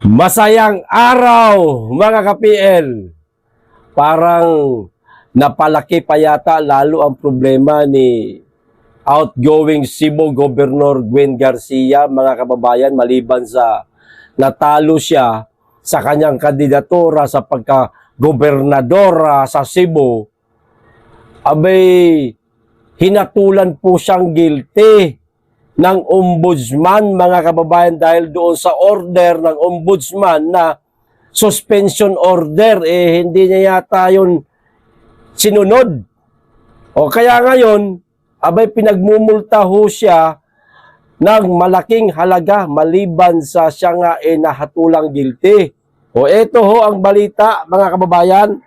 Masayang araw mga ka-PL. Parang napalaki pa yata lalo ang problema ni outgoing Cebu Governor Gwen Garcia, mga kababayan, maliban sa natalo siya sa kanyang kandidatura sa pagka-gobernadora sa Cebu. Abay, hinatulan po siyang guilty ng ombudsman, mga kababayan, dahil doon sa order ng ombudsman na suspension order, hindi niya yata yun sinunod. O kaya ngayon, abay pinagmumulta ho siya ng malaking halaga maliban sa siya nga nahatulang guilty. O eto ho ang balita, mga kababayan.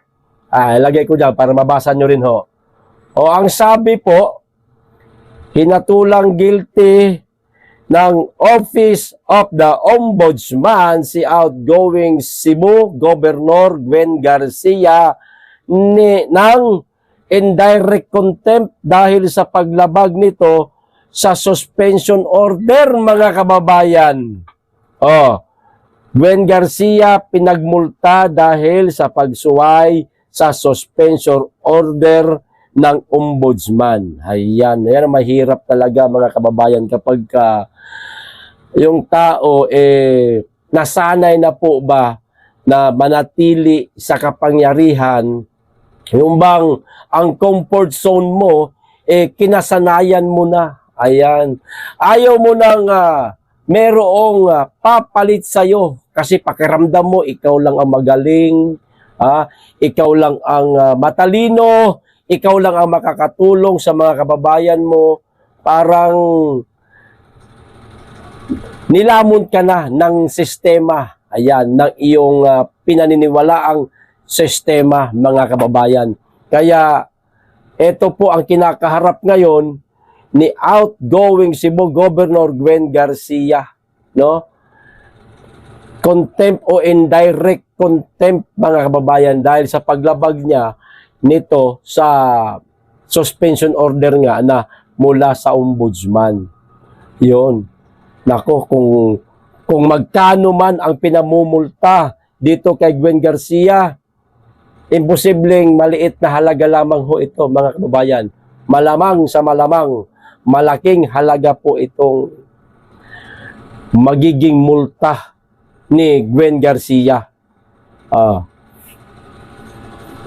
Ilagay ko dyan para mabasa nyo rin ho. O ang sabi po, hinatulang guilty ng Office of the Ombudsman si outgoing Cebu Governor Gwen Garcia ng indirect contempt dahil sa paglabag nito sa suspension order, mga kababayan. Gwen Garcia pinagmulta dahil sa pagsuway sa suspension order ng ombudsman. Ayan, mahirap talaga, mga kababayan, kapag yung tao nasanay na po ba na manatili sa kapangyarihan, yung bang ang comfort zone mo kinasanayan mo na. Ayan, ayaw mo nang merong papalit sa'yo kasi pakiramdam mo ikaw lang ang magaling, ikaw lang ang matalino, ikaw lang ang makakatulong sa mga kababayan mo. Parang nilamon ka na ng sistema, ayan, ng iyong pinaniniwalaang sistema, mga kababayan. Kaya ito po ang kinakaharap ngayon ni outgoing Cebu Governor Gwen Garcia, no? Contempt o indirect contempt, mga kababayan, dahil sa paglabag niya nito sa suspension order nga na mula sa ombudsman. Yun. Nako, kung magkano man ang pinamumulta dito kay Gwen Garcia, imposibleng maliit na halaga lamang ho ito, mga kababayan. Malamang sa malamang, malaking halaga po itong magiging multa ni Gwen Garcia.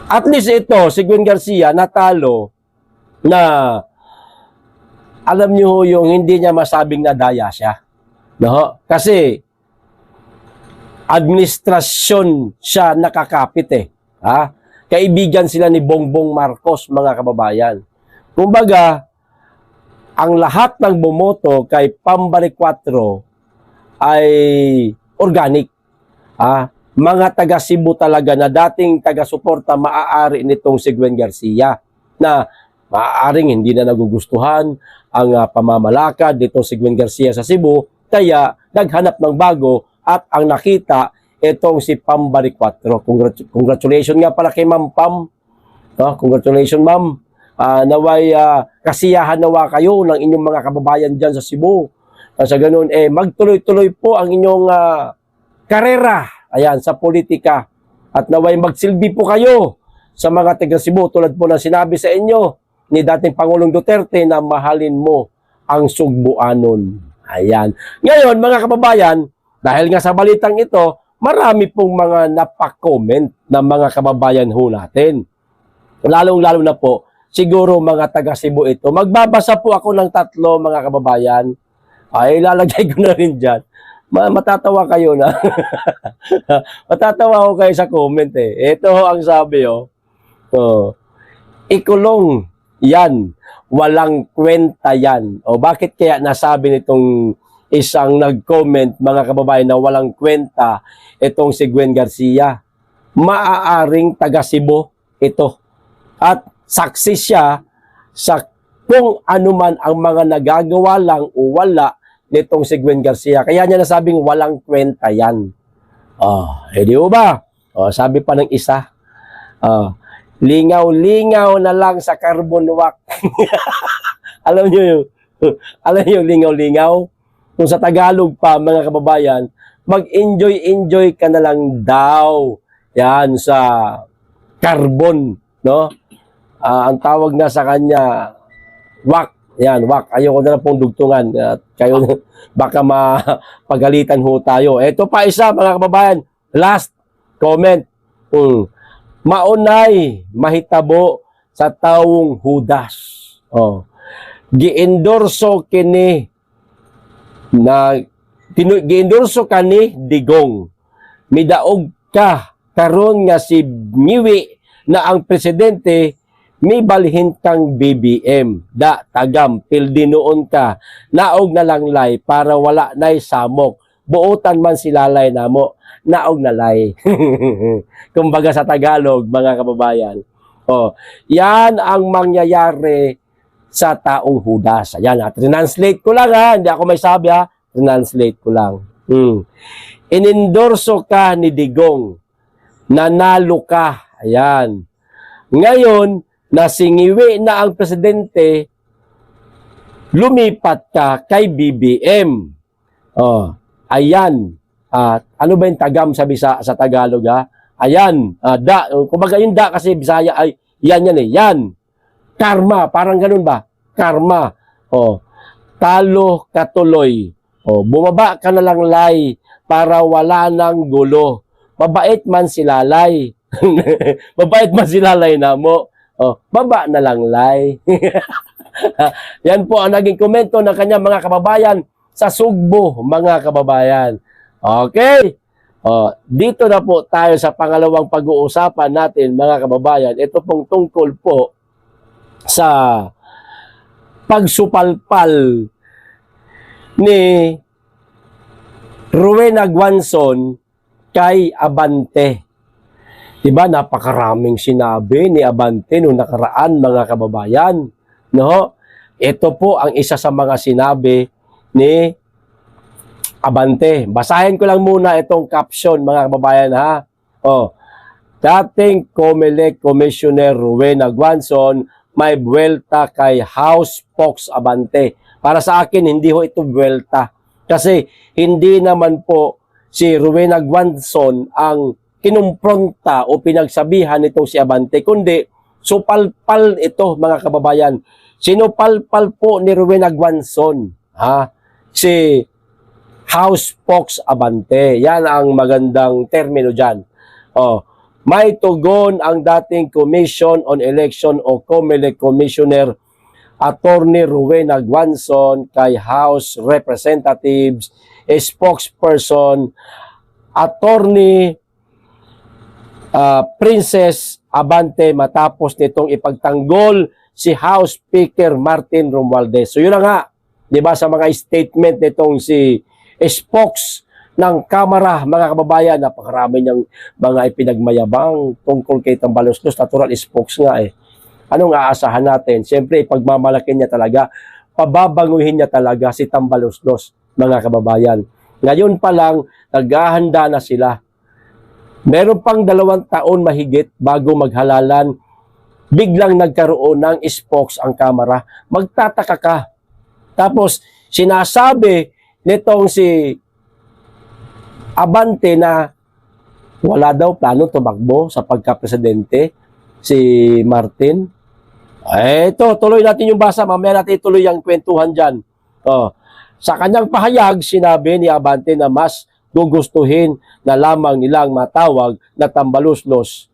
At least ito, si Gwen Garcia, natalo na alam niyo yung hindi niya masabing nadaya siya. No? Kasi administrasyon siya nakakapit Kaibigan sila ni Bongbong Marcos, mga kababayan. Kumbaga, ang lahat ng bumoto kay Pambari 4 ay organic. Mga taga Cebu talaga na dating taga-suporta maaari nitong si Gwen Garcia, na maaaring hindi na nagugustuhan ang pamamalakad nitong si Gwen Garcia sa Cebu, kaya naghanap ng bago at ang nakita itong si Pambari 4. Congratulations nga pala kay Ma'am Pam. Congratulations, Ma'am. Naway kasiyahan nawa kayo ng inyong mga kababayan dyan sa Cebu. Sa ganun, magtuloy-tuloy po ang inyong karera, ayan, sa politika. At naway magsilbi po kayo sa mga taga Cebu, tulad po ng sinabi sa inyo ni dating Pangulong Duterte na mahalin mo ang Sugbuanon. Ayan. Ngayon, mga kababayan, dahil nga sa balitang ito, marami pong mga napakomment na mga kababayan ho natin. Lalong-lalo na po, siguro mga taga Cebu ito. Magbabasa po ako ng 3, mga kababayan. Ilalagay ko na rin dyan. Matatawa kayo na. Matatawa ko kayo sa comment Ito ho ang sabi ikulong yan. Walang kwenta yan. Bakit kaya nasabi nitong isang nag-comment, mga kababayan, na walang kwenta itong si Gwen Garcia? Maaaring taga Cebu ito. At saksi siya sa kung anuman ang mga nagagawa lang o wala nitong si Gwen Garcia. Kaya niya nasabing walang kwenta yan. Di ba? Sabi pa ng isa, lingaw-lingaw na lang sa carbon wax. Alam niyo yung lingaw-lingaw? Kung sa Tagalog pa, mga kababayan, mag-enjoy ka na lang daw. Yan, sa carbon, no? Ang tawag na sa kanya, wak. Yan, wak. Ayoko na lang pong dugtungan. At kayo, baka mapagalitan ho tayo. Ito pa isa, mga kababayan. Last comment. Maunay, mahitabo sa taong hudas. Giendorso kini na giendorso kani digong. Midaog ka karon nga si Niwi na ang presidente may balhin kang BBM. Da tagam pildi noon ka. Naog na lang lay para wala nay samok. Buotan man si lalay namo. Naog na lay. Kumbaga sa Tagalog, mga kababayan. Yan ang mangyayari sa taong hudas. Ayan, translate ko lang ha. Hindi ako may sabi ha. Translate ko lang. Inendorso ka ni Digong. Nanalo ka. Ayan. Ngayon, nasingiwi na ang presidente, lumipat ka kay BBM. Ayan. Ano ba yung tagam sabi sa Tagalog ha? Ayan. Da. Kumbaga yung da kasi Bisaya ay yan eh. Yan. Karma. Parang ganun ba? Karma. Talo katuloy. Bumaba ka na lang lay para wala nang gulo. Mabait man si lalay. Mabait man si lalay na mo. Baba na lang lay. Yan po ang naging komento ng kanyang mga kababayan sa Sugbo, mga kababayan. Okay? Dito na po tayo sa pangalawang pag-uusapan natin, mga kababayan. Ito pong tungkol po sa pagsupalpal ni Rowena Guanzon kay Abante. Diba, napakaraming sinabi ni Abante noong nakaraan, mga kababayan. No? Ito po ang isa sa mga sinabi ni Abante. Basahin ko lang muna itong caption, mga kababayan, ha? Dating COMELEC Commissioner Rowena Guanzon may buwelta kay House Fox Abante. Para sa akin, hindi ho ito buwelta. Kasi hindi naman po si Rowena Guanzon ang kinumpronta o pinagsabihan itong si Abante, kundi supalpal ito, mga kababayan. Sinupalpal po ni Rowena Guanzon, si House Fox Abante. Yan ang magandang termino dyan. May tugon ang dating Commission on Election o COMELEC Commissioner Attorney Rowena Guanzon kay House Representatives, spokesperson Attorney Princess Abante matapos nitong ipagtanggol si House Speaker Martin Romualdez. So yun na nga, 'di ba, sa mga statement nitong si spokes ng Kamara, mga kababayan, napakarami niyang mga ipinagmayabang tungkol kay Tambaloslos. Natural spokes nga eh. Anong aasahan natin? Siyempre, pagmamalaki niya talaga, pababanguhin niya talaga si Tambaloslos, mga kababayan. Ngayon pa lang, naghahanda na sila. Meron pang 2 taon mahigit bago maghalalan, biglang nagkaroon ng spokes ang Kamara. Magtataka ka. Tapos, sinasabi nitong si Abante na wala daw plano tumakbo sa pagka-presidente si Martin. Ito, tuloy natin yung basa. Mamaya natin ituloy yung kwentuhan dyan. Sa kanyang pahayag, sinabi ni Abante na mas gugustuhin na lamang nilang matawag na Tambaloslos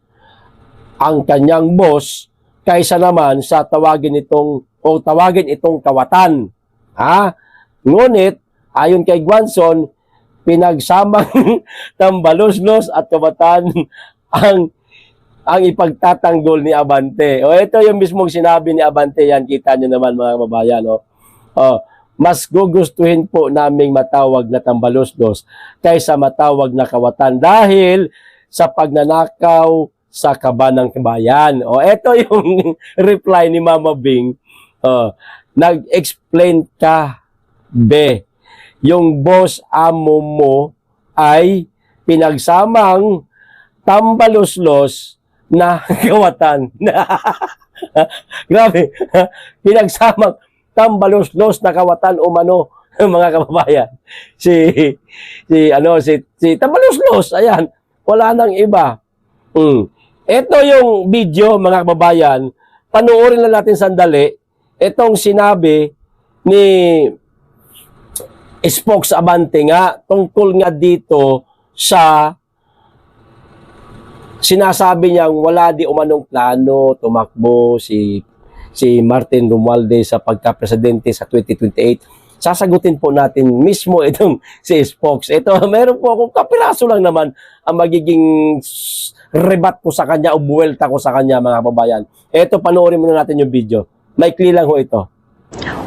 ang kanyang boss kaysa naman sa tawagin itong kawatan. Ngunit, ayon kay Guanzon, pinagsamang Tambaloslos at kawatan ang ipagtatanggol ni Abante. Ito yung mismong sinabi ni Abante. Yan, kita nyo naman, mga kababayan. Mas gugustuhin po naming matawag na Tambaloslos kaysa matawag na kawatan dahil sa pagnanakaw sa kaba ng kabayan. Ito yung reply ni Mama Bing. Nag-explain ka, be. Yung boss amo mo ay pinagsamang Tambaloslos na kawatan. Grabe. Pinagsamang Tambaloslos na kawatan umano. mga kababayan. Si si Tabaluslos, ayan, wala nang iba. Ito yung video, mga kababayan. Panoorin lang natin sandali itong sinabi ni Spokes Abante nga tungkol nga dito sa sinasabi niyang wala di umanong plano tumakbo si Martin Romualdez sa pagka-presidente sa 2028. Sasagutin po natin mismo itong si Spokes. Ito, meron po akong kapiraso lang naman ang magiging rebat ko sa kanya o buwelta ko sa kanya, mga kababayan. Ito, panoorin muna natin yung video. Maikli lang ho ito.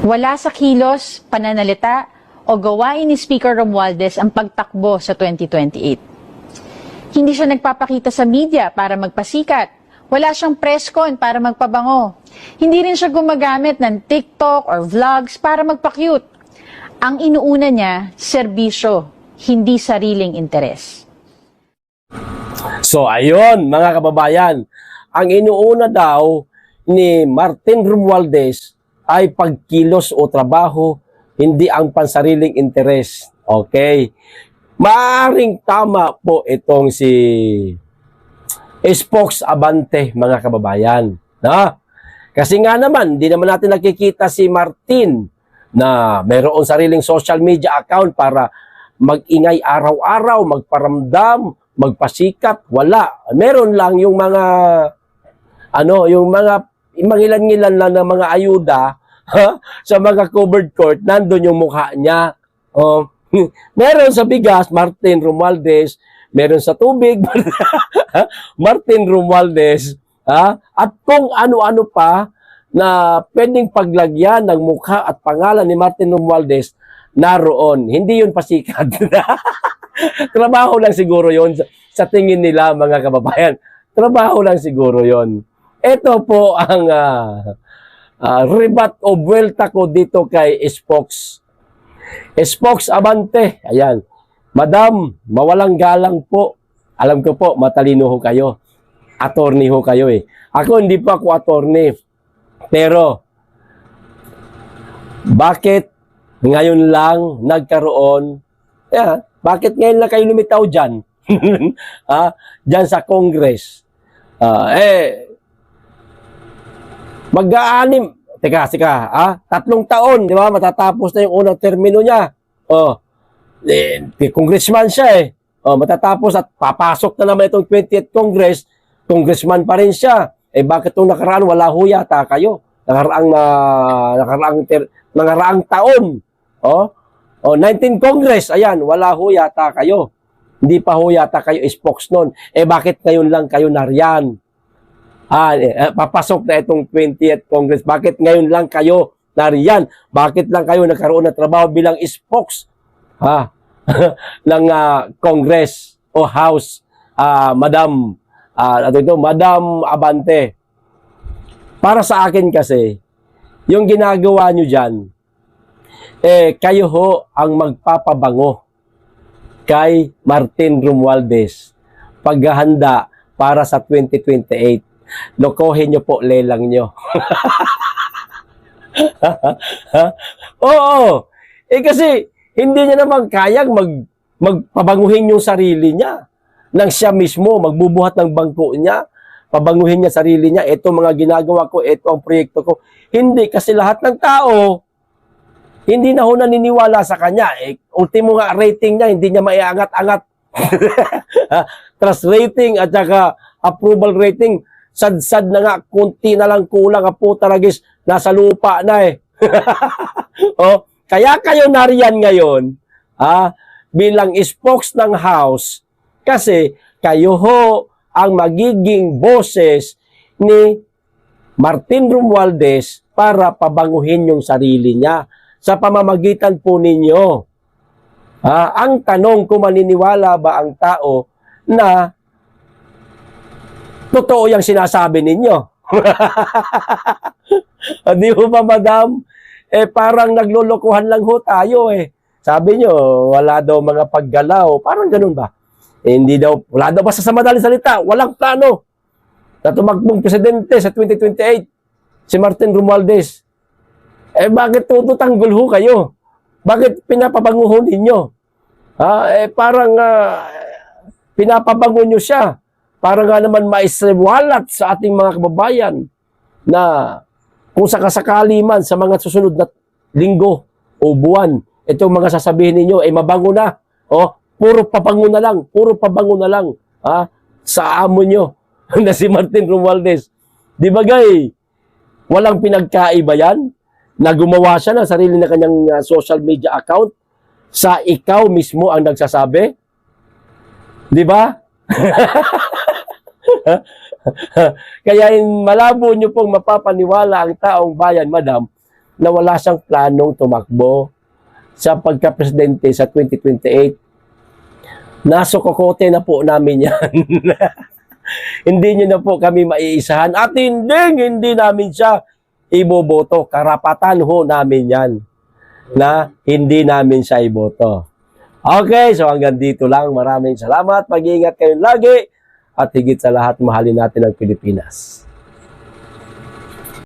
Wala sa kilos, pananalita, o gawain ni Speaker Romualdez ang pagtakbo sa 2028. Hindi siya nagpapakita sa media para magpasikat. Wala siyang press con para magpabango. Hindi rin siya gumagamit ng TikTok or vlogs para magpa-cute. Ang inuuna niya, serbisyo, hindi sariling interes. So, ayun, mga kababayan. Ang inuuna daw ni Martin Romualdez ay pagkilos o trabaho, hindi ang pansariling interes. Okay. Maaring tama po itong si Spokes Abante, mga kababayan. Na? Kasi nga naman, hindi naman natin nakikita si Martin na mayroong sariling social media account para mag-ingay araw-araw, magparamdam, magpasikat. Wala. Meron lang yung mga yung mga imangilan-ngilan lang ng mga ayuda sa mga covered court, nandun yung mukha niya. Meron sa bigas, Martin Romualdez. Meron sa tubig, Martin Romualdez. At kung ano-ano pa na pwedeng paglagyan ng mukha at pangalan ni Martin Romualdez, naroon. Hindi yun pasikat. Trabaho lang siguro yun sa tingin nila, mga kababayan. Trabaho lang siguro yun. Ito po ang rebat o buwelta ko dito kay Spokes. Spokes Abante. Ayan. Madam, mawalang galang po. Alam ko po, matalino ho kayo. Attorney ho kayo eh. Ako hindi pa ako attorney. Pero, bakit ngayon lang nagkaroon, bakit ngayon lang kayo lumitaw dyan? Dyan sa Congress. Mag-aanim. Teka, 3 taon, di ba? Matatapos na yung unang termino niya. Congressman siya eh. Matatapos at papasok na naman itong 20th Congress, congressman pa rin siya. Bakit itong nakaraan, wala ho yata kayo? Nakaraang taon. 19 Congress, ayan, wala ho yata kayo. Hindi pa ho yata kayo Spokes nun. Bakit ngayon lang kayo nariyan? Papasok na itong 20th Congress. Bakit ngayon lang kayo nariyan? Bakit lang kayo nagkaroon ng trabaho bilang Spokes ng Congress o House, Madam Abante? Para sa akin kasi, yung ginagawa nyo dyan, kayo ho ang magpapabango kay Martin Romualdez paghahanda para sa 2028. Lokohin nyo po, lelang nyo. Oo. Kasi hindi niya naman kayang magpabanguhin yung sarili niya. Nang siya mismo magbubuhat ng bangko niya, pabanguhin niya sarili niya. Ito mga ginagawa ko, ito ang proyekto ko. Hindi, kasi lahat ng tao hindi na ho naniniwala sa kanya. Ultimo nga rating niya, hindi niya maiangat-angat. Trust rating at saka approval rating, sad-sad na nga, kunti na lang kulang, po talagis, nasa lupa na eh. Kaya kayo nariyan ngayon, bilang Spokes ng House, kasi kayo ho ang magiging boses ni Martin Romualdez para pabanguhin yung sarili niya sa pamamagitan po ninyo. Ang tanong, kung maniniwala ba ang tao na totoo yung sinasabi ninyo? Di ho ba, madam? Parang naglulukuhan lang ho tayo eh. Sabi nyo, wala daw mga paggalaw. Parang ganun ba? Wala daw basta sa madaling salita, walang plano na tumakbong presidente sa 2028 si Martin Romualdez. Bakit tututanggol ho kayo? Bakit pinapabanguhon ninyo? Parang pinapabango nyo siya. Para nga naman maiswalat sa ating mga kababayan na kung sakasakali man sa mga susunod na linggo o buwan, itong mga sasabihin ninyo ay mabango na. Puro pabango na lang, puro pabango na lang sa amo nyo na si Martin Romualdez. Di ba gay, walang pinagkaiba yan na gumawa siya ng sarili na kanyang social media account sa ikaw mismo ang nagsasabi? Di ba? Kaya malabo nyo pong mapapaniwala ang taong bayan, madam, na wala siyang planong tumakbo sa pagka-presidente sa 2028. Nasukokote na po namin yan. Hindi nyo na po kami maiisahan at hindi namin siya iboboto. Karapatan ho namin yan na hindi namin siya iboto. Okay, so hanggang dito lang. Maraming salamat. Mag-iingat kayo lagi. At higit sa lahat, mahalin natin ang Pilipinas.